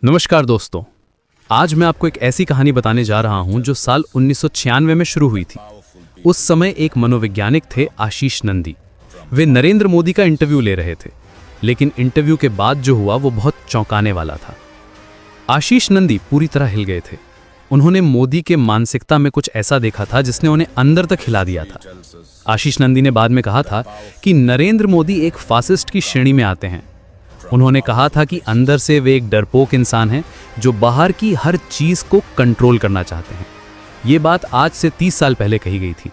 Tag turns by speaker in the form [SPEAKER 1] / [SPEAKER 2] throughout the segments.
[SPEAKER 1] नमस्कार दोस्तों, आज मैं आपको एक ऐसी कहानी बताने जा रहा हूं जो साल 1996 में शुरू हुई थी। उस समय एक मनोवैज्ञानिक थे आशीष नंदी। वे नरेंद्र मोदी का इंटरव्यू ले रहे थे, लेकिन इंटरव्यू के बाद जो हुआ वो बहुत चौंकाने वाला था। आशीष नंदी पूरी तरह हिल गए थे। उन्होंने मोदी के मानसिकता में कुछ ऐसा देखा था जिसने उन्हें अंदर तक हिला दिया था। आशीष नंदी ने बाद में कहा था कि नरेंद्र मोदी एक फासिस्ट की श्रेणी में आते हैं। उन्होंने कहा था कि अंदर से वे एक डरपोक इंसान हैं जो बाहर की हर चीज को कंट्रोल करना चाहते हैं। ये बात आज से 30 साल पहले कही गई थी,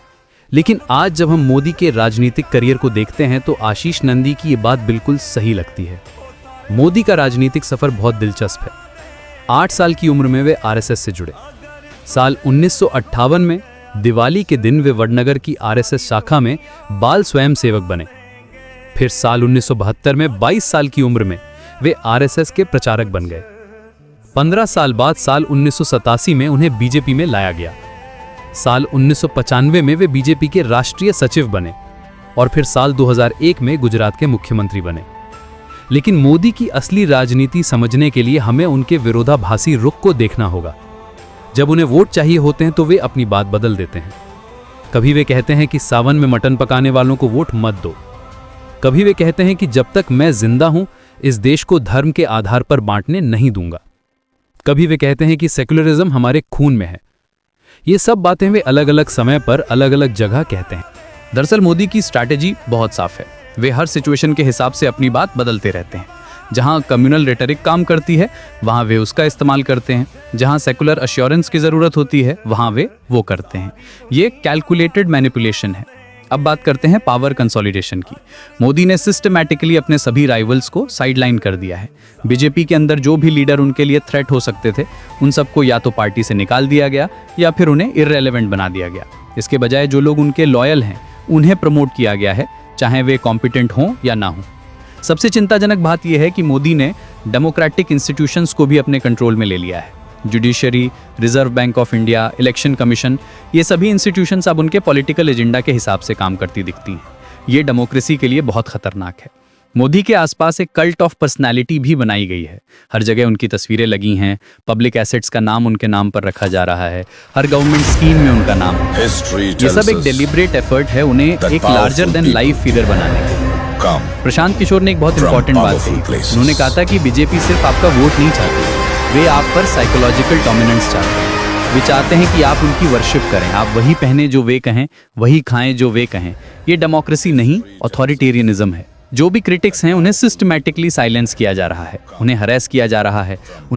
[SPEAKER 1] लेकिन आज जब हम मोदी के राजनीतिक करियर को देखते हैं तो आशीष नंदी की ये बात बिल्कुल सही लगती है। मोदी का राजनीतिक सफर बहुत दिलचस्प है। 8 साल की उम्र में वे आरएसएस से जुड़े। साल 1958 में दिवाली के दिन वे वडनगर की आरएसएस शाखा में बाल स्वयंसेवक बने। फिर साल 1972 में 22 साल की उम्र में वे आरएसएस के प्रचारक बन गए। 15 साल बाद साल 1987 में उन्हें बीजेपी में लाया गया। साल 1995 में वे बीजेपी के राष्ट्रीय सचिव बने और फिर साल 2001 में गुजरात के मुख्यमंत्री बने। लेकिन मोदी की असली राजनीति समझने के लिए हमें उनके विरोधाभासी रुख को देखना होगा। जब उन्हें वोट चाहिए होते हैं तो वे अपनी बात बदल देते हैं। कभी वे कहते हैं कि सावन में मटन पकाने वालों को वोट मत दो। कभी वे कहते हैं कि जब तक मैं जिंदा हूं इस देश को धर्म के आधार पर बांटने नहीं दूंगा। कभी वे कहते हैं कि सेक्युलरिज्म हमारे खून में है। ये सब बातें वे अलग अलग समय पर अलग अलग जगह कहते हैं। दरअसल मोदी की स्ट्रैटेजी बहुत साफ है। वे हर सिचुएशन के हिसाब से अपनी बात बदलते रहते हैं। जहां कम्युनल रेटरिक काम करती है वहां वे उसका इस्तेमाल करते हैं। जहां सेकुलर अश्योरेंस की जरूरत होती है वहां वे वो करते हैं। ये कैलकुलेटेड मैनिपुलेशन है। अब बात करते हैं पावर कंसोलिडेशन की। मोदी ने सिस्टमैटिकली अपने सभी राइवल्स को साइडलाइन कर दिया है। बीजेपी के अंदर जो भी लीडर उनके लिए थ्रेट हो सकते थे उन सबको या तो पार्टी से निकाल दिया गया या फिर उन्हें इररेलेवेंट बना दिया गया। इसके बजाय जो लोग उनके लॉयल हैं उन्हें प्रमोट किया गया है, चाहे वे कॉम्पिटेंट हों या ना हों। सबसे चिंताजनक बात यह है कि मोदी ने डेमोक्रेटिक इंस्टीट्यूशंस को भी अपने कंट्रोल में ले लिया है। Judiciary, reserve bank of India, election commission, ये सभी इंस्टीट्यूशंस अब उनके पॉलिटिकल एजेंडा के हिसाब से काम करती दिखती हैं। ये डेमोक्रेसी के लिए बहुत खतरनाक है। मोदी के आसपास एक कल्ट ऑफ पर्सनालिटी भी बनाई गई है। हर जगह उनकी तस्वीरें लगी हैं, पब्लिक एसेट्स का नाम उनके नाम पर रखा जा रहा है, हर गवर्नमेंट स्कीम में उन्होंने नाम है। ये सब एक डेलिब्रेट एफर्ट है उन्हें एक लार्जर देन लाइफ फिगर बनाने के। प्रशांत किशोर ने एक बहुत इंपॉर्टेंट बात कही। उन्होंने कहा था कि बीजेपी सिर्फ आपका वोट नहीं चाहती, वे आप पर साइकोलॉजिकल डोमिनेंस चाहते हैं। वे चाहते हैं कि आप उनकी वर्शिप करें, आप वही पहने जो वे कहें, वही खाएं जो वे कहें। ये डेमोक्रेसी नहीं, ऑथोरिटेरियनिज्म है। जो भी क्रिटिक्स हैं उन्हें सिस्टमैटिकली साइलेंस किया जा रहा है, उन्हें हरेस किया जा रहा है।